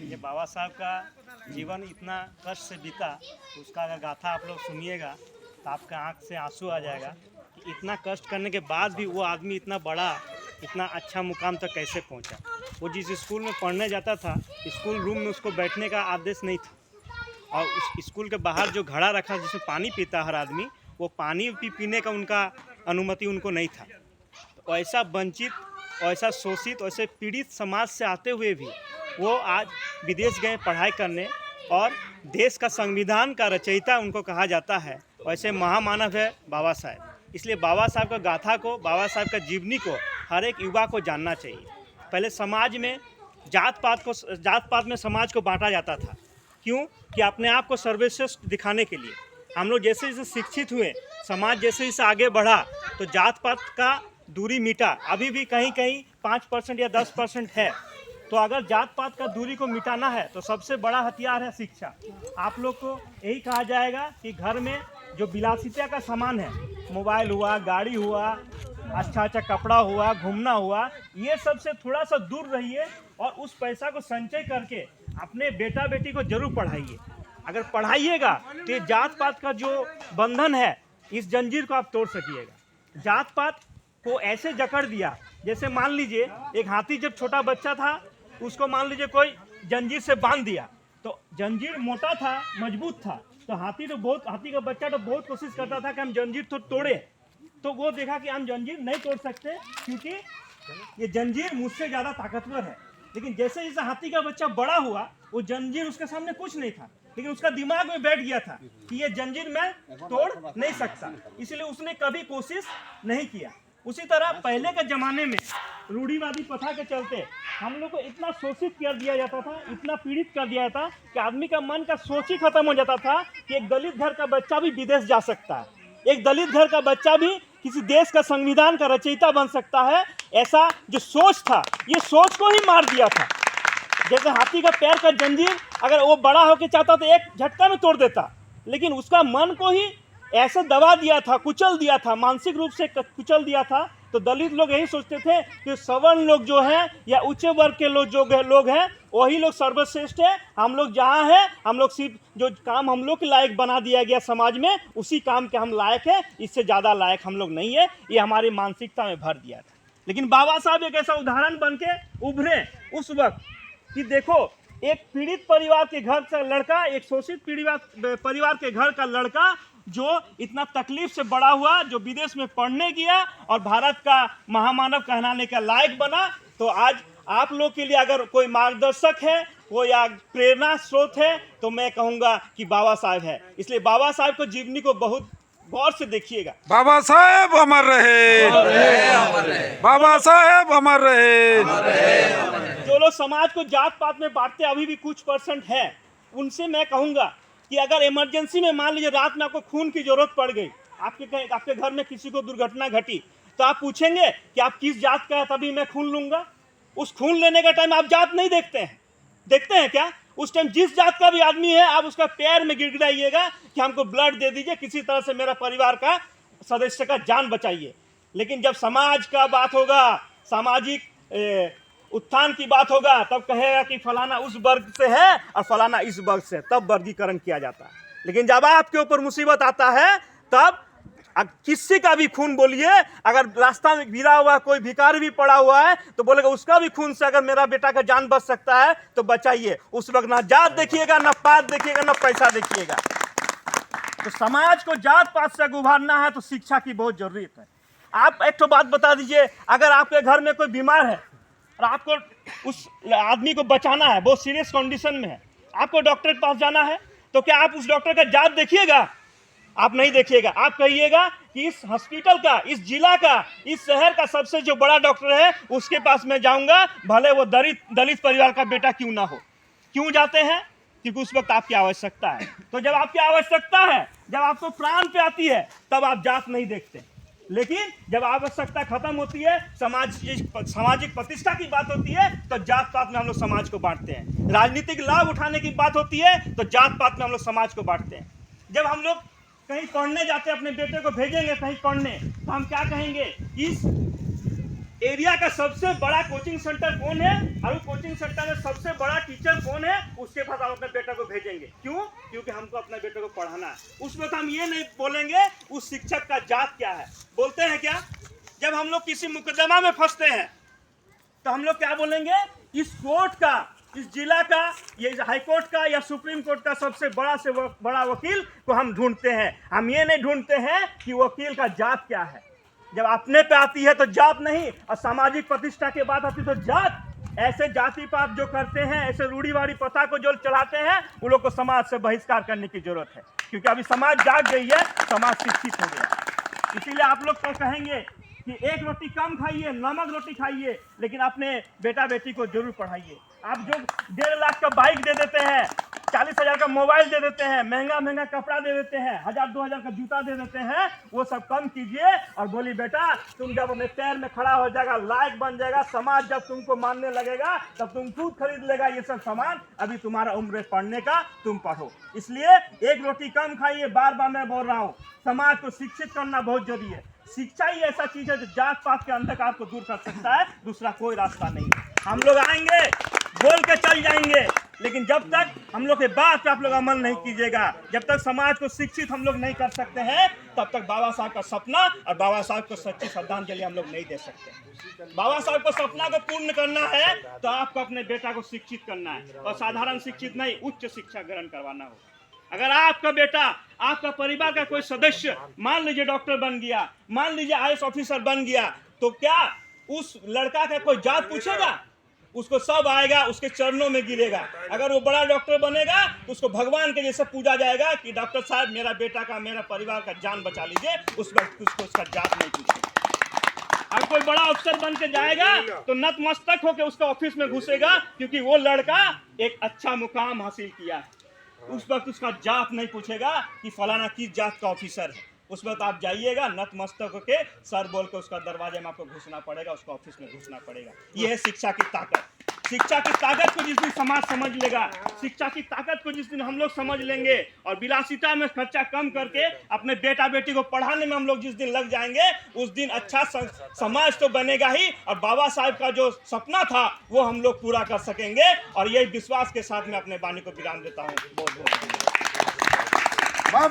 ये बाबा साहब का जीवन इतना कष्ट से बीता, तो उसका अगर गाथा आप लोग सुनिएगा तो आपका आंख से आंसू आ जाएगा कि इतना कष्ट करने के बाद भी वो आदमी इतना बड़ा, इतना अच्छा मुकाम तक कैसे पहुंचा। वो जिस स्कूल में पढ़ने जाता था, स्कूल रूम में उसको बैठने का आदेश नहीं था, और उस स्कूल के बाहर जो घड़ा रखा जिसमें पानी पीता हर आदमी, वो पानी भी पीने का उनका अनुमति उनको नहीं था। तो ऐसा वंचित, ऐसा शोषित, ऐसे पीड़ित समाज से आते हुए भी वो आज विदेश गए पढ़ाई करने, और देश का संविधान का रचयिता उनको कहा जाता है। वैसे महामानव है बाबा साहब। इसलिए बाबा साहब का गाथा को, बाबा साहब का जीवनी को हर एक युवा को जानना चाहिए। पहले समाज में जात पात में समाज को बांटा जाता था। क्यों? कि अपने आप को सर्वश्रेष्ठ दिखाने के लिए। हम लोग जैसे जैसे शिक्षित हुए, समाज जैसे जैसे आगे बढ़ा, तो जात पात का दूरी मिटा। अभी भी कहीं कहीं 5% या 10% है। तो अगर जात पात का दूरी को मिटाना है तो सबसे बड़ा हथियार है शिक्षा। आप लोग को यही कहा जाएगा कि घर में जो विलासिता का सामान है, मोबाइल हुआ, गाड़ी हुआ, अच्छा कपड़ा हुआ, घूमना हुआ, ये सब से थोड़ा सा दूर रहिए और उस पैसा को संचय करके अपने बेटा बेटी को जरूर पढ़ाइए। अगर पढ़ाइएगा तो ये जात पात का जो बंधन है, इस जंजीर को आप तोड़ सकिएगा। जात पात को ऐसे जकड़ दिया, जैसे मान लीजिए एक हाथी जब छोटा बच्चा था, उसको मान लीजिए कोई जंजीर से बांध दिया, तो जंजीर मोटा था, मजबूत था, तो हाथी का बच्चा तो बहुत कोशिश करता था कि हम जंजीर तो तोड़े। तो वो देखा कि हम जंजीर नहीं तोड़ सकते, क्योंकि ये जंजीर मुझसे ज़्यादा ताकतवर है। लेकिन जैसे जैसे हाथी का बच्चा बड़ा हुआ, वो जंजीर उसके सामने कुछ नहीं था, लेकिन उसका दिमाग में बैठ गया था कि ये जंजीर मैं तोड़ नहीं सकता, इसलिए उसने कभी कोशिश नहीं किया। उसी तरह पहले के ज़माने में रूढ़िवादी प्रथा के चलते हम लोग को इतना शोषित कर दिया जाता था, इतना पीड़ित कर दिया जाता कि आदमी का मन का सोच ही खत्म हो जाता था कि एक दलित घर का बच्चा भी विदेश जा सकता है, एक दलित घर का बच्चा भी किसी देश का संविधान का रचयिता बन सकता है। ऐसा जो सोच था, ये सोच को ही मार दिया था। जैसे हाथी का पैर का जंजीर अगर वो बड़ा होकर चाहता तो एक झटका में तोड़ देता, लेकिन उसका मन को ही ऐसे दबा दिया था, कुचल दिया था, मानसिक रूप से कुचल दिया था। तो दलित लोग यही सोचते थे कि सवर्ण लोग जो हैं या उच्च वर्ग के लोग हैं वही लोग सर्वश्रेष्ठ है। हम लोग जहाँ हैं, हम लोग सिर्फ जो काम हम लोग के लायक बना दिया गया समाज में, उसी काम के हम लायक हैं, इससे ज़्यादा लायक हम लोग नहीं है। ये हमारी मानसिकता में भर दिया था। लेकिन बाबा साहब एक ऐसा उदाहरण बन के उभरे उस वक्त कि देखो, एक पीड़ित परिवार के घर का लड़का, एक शोषित परिवार के घर का लड़का जो इतना तकलीफ से बड़ा हुआ, जो विदेश में पढ़ने गया और भारत का महामानव कहलाने का लायक बना। तो आज आप लोग के लिए अगर कोई मार्गदर्शक है, कोई प्रेरणा स्रोत है, तो मैं कहूँगा कि बाबा साहब है। इसलिए बाबा साहब को जीवनी को बहुत गौर से देखिएगा। बाबा साहेब अमर रहे, बाबा साहेब अमर रहे। जो लोग समाज को जात पात में बांटते अभी भी कुछ % है, उनसे मैं कहूँगा कि अगर इमरजेंसी में मान लीजिए रात में आपको खून की जरूरत पड़ गई, आपके घर में किसी को दुर्घटना घटी, तो आप पूछेंगे कि आप किस जात का है, तभी मैं खून लूंगा। उस खून लेने का टाइम आप जात नहीं देखते हैं क्या? उस टाइम जिस जात का भी आदमी है, आप उसका पैर में गिड़गिड़ाइएगा कि हमको ब्लड दे दीजिए, किसी तरह से मेरा परिवार का सदस्य का जान बचाइए। लेकिन जब समाज का बात होगा, सामाजिक उत्थान की बात होगा, तब कहेगा कि फलाना उस वर्ग से है और फलाना इस वर्ग से, तब वर्गीकरण किया जाता है। लेकिन जब आपके ऊपर मुसीबत आता है, तब किसी का भी खून बोलिए, अगर रास्ता में गिरा हुआ कोई भिखारी भी पड़ा हुआ है तो बोलेगा उसका भी खून से अगर मेरा बेटा का जान बच सकता है तो बचाइए। उस वक्त ना जात देखिएगा, ना पात देखिएगा, ना पैसा देखिएगा। तो समाज को जात पात से उभारना है तो शिक्षा की बहुत जरूरत है। आप एक तो बात बता दीजिए, अगर आपके घर में कोई बीमार है और आपको उस आदमी को बचाना है, बहुत सीरियस कंडीशन में है, आपको डॉक्टर के पास जाना है, तो क्या आप उस डॉक्टर का जात देखिएगा? आप नहीं देखिएगा। आप कहिएगा कि इस हॉस्पिटल का, इस जिला का, इस शहर का सबसे जो बड़ा डॉक्टर है उसके पास मैं जाऊंगा, भले वो दलित परिवार का बेटा क्यों ना हो। क्यों जाते हैं? क्योंकि उस वक्त आपकी आवश्यकता है। तो जब आपकी आवश्यकता है, जब आपको प्राण पे आती है, तब आप जात नहीं देखते। लेकिन जब आवश्यकता खत्म होती है, सामाजिक प्रतिष्ठा की बात होती है, तो जात पात में हम लोग समाज को बांटते हैं। राजनीतिक लाभ उठाने की बात होती है तो जात पात में हम लोग समाज को बांटते हैं। जब हम लोग कहीं पढ़ने जाते हैं, अपने बेटे को भेजेंगे कहीं पढ़ने, तो हम क्या कहेंगे? एरिया का सबसे बड़ा कोचिंग सेंटर कौन है और वो कोचिंग सेंटर में सबसे बड़ा टीचर कौन है, उसके पास आप अपने बेटे को भेजेंगे। क्यों? क्योंकि हमको अपने बेटे को पढ़ाना है। उस वक्त हम ये नहीं बोलेंगे उस शिक्षक का जात क्या है। बोलते हैं क्या, जब हम लोग किसी मुकदमा में फंसते हैं तो हम लोग क्या बोलेंगे, इस कोर्ट का, इस जिला का, ये हाई कोर्ट का या सुप्रीम कोर्ट का सबसे बड़ा से बड़ा वकील को हम ढूंढते हैं। हम ये नहीं ढूंढते हैं कि वकील का जात क्या है। जब अपने पे आती है तो जात नहीं, और सामाजिक प्रतिष्ठा के बाद आती तो जात। ऐसे जाति पात जो करते हैं, ऐसे रूढ़िवादी प्रथा को जो चलाते हैं, उन लोग को समाज से बहिष्कार करने की जरूरत है। क्योंकि अभी समाज जाग गई है, समाज शिक्षित हो गया। इसीलिए आप लोग तो कहेंगे कि एक रोटी कम खाइए, नमक रोटी खाइए, लेकिन अपने बेटा बेटी को जरूर पढ़ाइए। आप जो 1.5 लाख का बाइक दे देते हैं, 40,000 का मोबाइल दे देते हैं, महंगा महंगा कपड़ा दे देते हैं, 1,000-2,000 का जूता दे देते हैं, वो सब कम कीजिए और बोली बेटा तुम जब अपने पैर में खड़ा हो जाएगा, लायक बन जाएगा, समाज जब तुमको मानने लगेगा, तब तुम खुद खरीद लेगा ये सब सामान। अभी तुम्हारा उम्र है पढ़ने का, तुम पढ़ो। इसलिए एक रोटी कम खाइए, बार बार मैं बोल रहा हूँ। समाज को शिक्षित करना बहुत जरूरी है। शिक्षा ही ऐसा चीज है जो जात पात के अंधकार को दूर कर सकता है, दूसरा कोई रास्ता नहीं। हम लोग आएंगे, बोल के चल जाएंगे, लेकिन जब तक हम लोग के बात पे आप लोग अमल नहीं कीजिएगा, जब तक समाज को शिक्षित हम लोग नहीं कर सकते हैं, तब तक बाबा साहब का सपना और बाबा साहब को सच्ची श्रद्धांजलि हम लोग नहीं दे सकते। बाबा साहब को सपना को पूर्ण करना है तो आपको अपने बेटा को शिक्षित करना है, और साधारण शिक्षित नहीं, उच्च शिक्षा ग्रहण करवाना हो। अगर आपका बेटा, आपका परिवार का कोई सदस्य मान लीजिए डॉक्टर बन गया, मान लीजिए IAS ऑफिसर बन गया, तो क्या उस लड़का का कोई जात पूछेगा? उसको सब आएगा, उसके चरणों में गिरेगा। अगर वो बड़ा डॉक्टर बनेगा तो उसको भगवान के जैसे पूजा जाएगा कि डॉक्टर साहब मेरा बेटा का, मेरा परिवार का जान बचा लीजिए। उस वक्त उसको उसका जात नहीं पूछेगा। अगर कोई बड़ा अफसर बन के जाएगा तो नतमस्तक होकर उसका ऑफिस में घुसेगा, क्योंकि वो लड़का एक अच्छा मुकाम हासिल किया है। उस वक्त उसका जात नहीं पूछेगा कि फलाना किस जात का ऑफिसर है। उस वक्त आप जाइएगा नतमस्तक होके, सर बोल के उसका दरवाजे में आपको घुसना पड़ेगा, उसका ऑफिस में घुसना पड़ेगा। ये है शिक्षा की ताकत। शिक्षा की ताकत को जिस दिन समाज समझ लेगा, शिक्षा की ताकत को जिस दिन हम लोग समझ लेंगे और विलासिता में खर्चा कम करके अपने बेटा बेटी को पढ़ाने में हम लोग जिस दिन लग जाएंगे, उस दिन अच्छा समाज तो बनेगा ही, और बाबा साहब का जो सपना था वो हम लोग पूरा कर सकेंगे। और यही विश्वास के साथ मैं अपने वाणी को विराम देता हूँ। बहुत बहुत